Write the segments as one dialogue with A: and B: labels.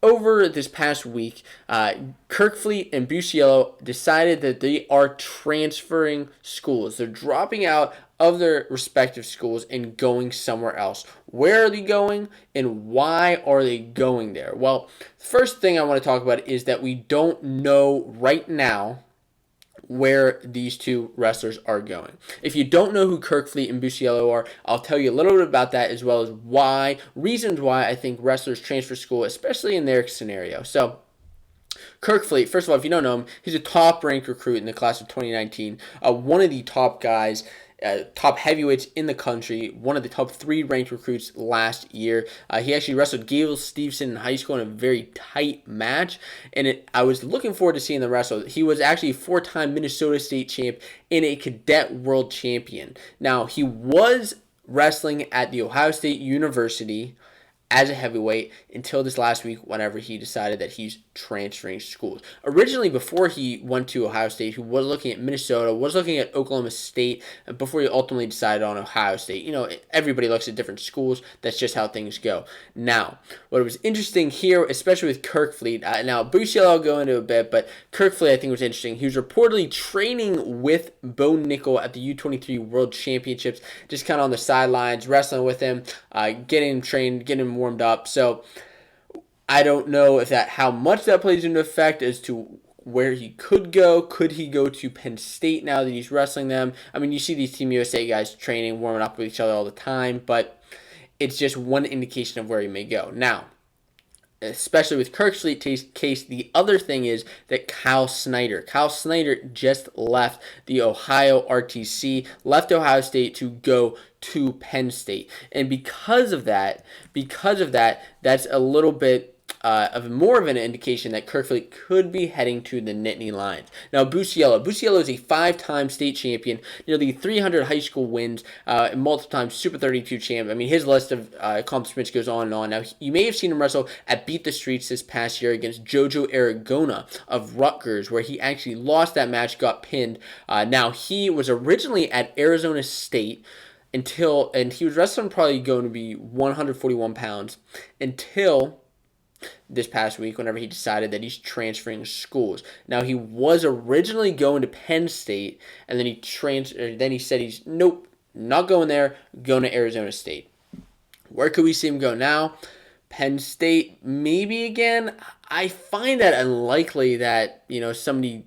A: over this past week, Kerkvliet and Busiello decided that they are transferring schools. They're dropping out of their respective schools and going somewhere else. Where are they going and why are they going there? Well, the first thing I want to talk about is that we don't know right now where these two wrestlers are going. If you don't know who Kerkvliet and Busiello are, I'll tell you a little bit about that, as well as reasons why I think wrestlers transfer school, especially in their scenario. So, Kerkvliet, first of all, if you don't know him, he's a top-ranked recruit in the class of 2019, one of the top guys, top heavyweights in the country, one of the top 3 ranked recruits last year. He actually wrestled Gable Stevenson in high school in a very tight match, and I was looking forward to seeing the wrestle. He was actually a 4-time Minnesota State champ and a cadet world champion. Now, he was wrestling at the Ohio State University as a heavyweight until this last week whenever he decided that he's transferring schools. Originally, before he went to Ohio State, he was looking at Minnesota, was looking at Oklahoma State, before he ultimately decided on Ohio State. You know, everybody looks at different schools. That's just how things go. Now, what was interesting here, especially with Kerkvliet, now Busiello I'll go into a bit, but Kerkvliet I think was interesting. He was reportedly training with Bo Nickel at the U23 World Championships, just kind of on the sidelines, wrestling with him, getting him trained, getting him warmed up. So I don't know if how much that plays into effect as to where he could go. Could he go to Penn State now that he's wrestling them? I mean, you see these Team USA guys training, warming up with each other all the time, but it's just one indication of where he may go. Now, especially with Kerkvliet's case, the other thing is that Kyle Snyder just left the Ohio RTC, left Ohio State to go to Penn State. And because of that, that's a little bit of more of an indication that Kerkvliet could be heading to the Nittany Lions. Now, Busiello is a 5-time state champion, nearly 300 high school wins, and multiple-time Super 32 champ. I mean, his list of accomplishments goes on and on. Now, you may have seen him wrestle at Beat the Streets this past year against Jojo Aragona of Rutgers, where he actually lost that match, got pinned. Now, he was originally at Arizona State, and he was wrestling probably going to be 141 pounds until this past week whenever he decided that he's transferring schools. Now, he was originally going to Penn State, and then he said he's nope, not going there, going to Arizona State. Where could we see him go now? Penn State, maybe again. I find that unlikely that, somebody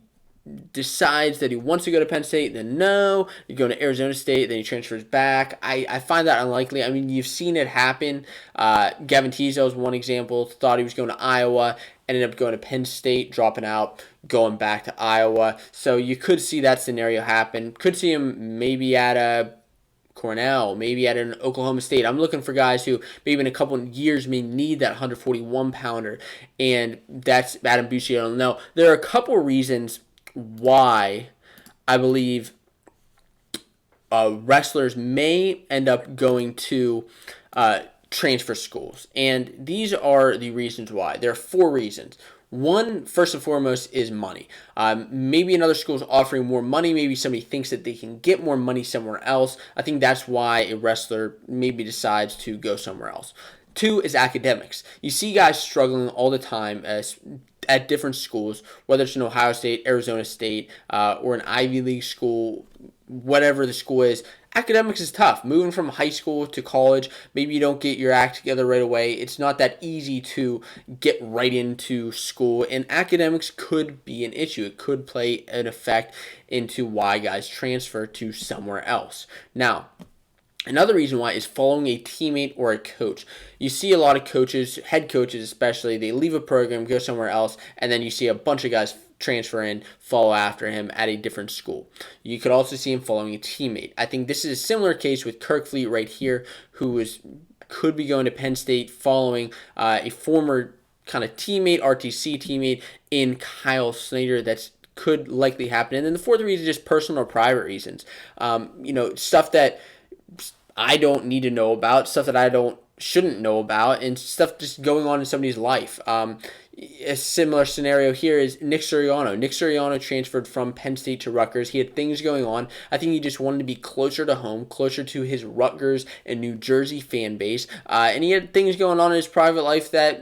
A: decides that he wants to go to Penn State, then no, you go to Arizona State, then he transfers back. I find that unlikely. I mean, you've seen it happen. Gavin Teasdale is one example. Thought he was going to Iowa, ended up going to Penn State, dropping out, going back to Iowa. So you could see that scenario happen. Could see him maybe at a Cornell, maybe at an Oklahoma State. I'm looking for guys who maybe in a couple of years may need that 141-pounder, and that's Adam Busiello. Now, there are a couple of reasons why I believe wrestlers may end up going to transfer schools. And these are the reasons why. There are 4 reasons. One, first and foremost, is money. Maybe another school is offering more money. Maybe somebody thinks that they can get more money somewhere else. I think that's why a wrestler maybe decides to go somewhere else. 2 is academics. You see guys struggling all the time at different schools, whether it's an Ohio State, Arizona State, or an Ivy League school, whatever the school is. Academics is tough. Moving from high school to college, maybe you don't get your act together right away. It's not that easy to get right into school, and academics could be an issue. It could play an effect into why guys transfer to somewhere else. Now, another reason why is following a teammate or a coach. You see a lot of coaches, head coaches especially, they leave a program, go somewhere else, and then you see a bunch of guys transfer in, follow after him at a different school. You could also see him following a teammate. I think this is a similar case with Kerkvliet right here, who could be going to Penn State following a former kind of teammate, RTC teammate in Kyle Snyder. That's could likely happen. And then the 4th reason is just personal or private reasons. Stuff that I don't need to know about, stuff that I shouldn't know about, and stuff just going on in somebody's life. A similar scenario here is Nick Suriano. Nick Suriano transferred from Penn State to Rutgers. He had things going on. I think he just wanted to be closer to home, closer to his Rutgers and New Jersey fan base. And he had things going on in his private life that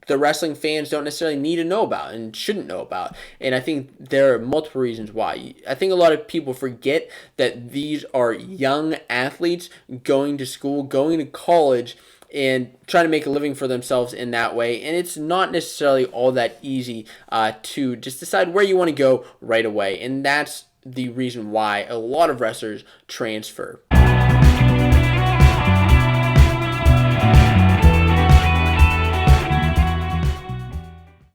A: the wrestling fans don't necessarily need to know about and shouldn't know about. And I think there are multiple reasons why. I think a lot of people forget that these are young athletes going to school, going to college, and trying to make a living for themselves in that way. And it's not necessarily all that easy to just decide where you want to go right away. And that's the reason why a lot of wrestlers transfer.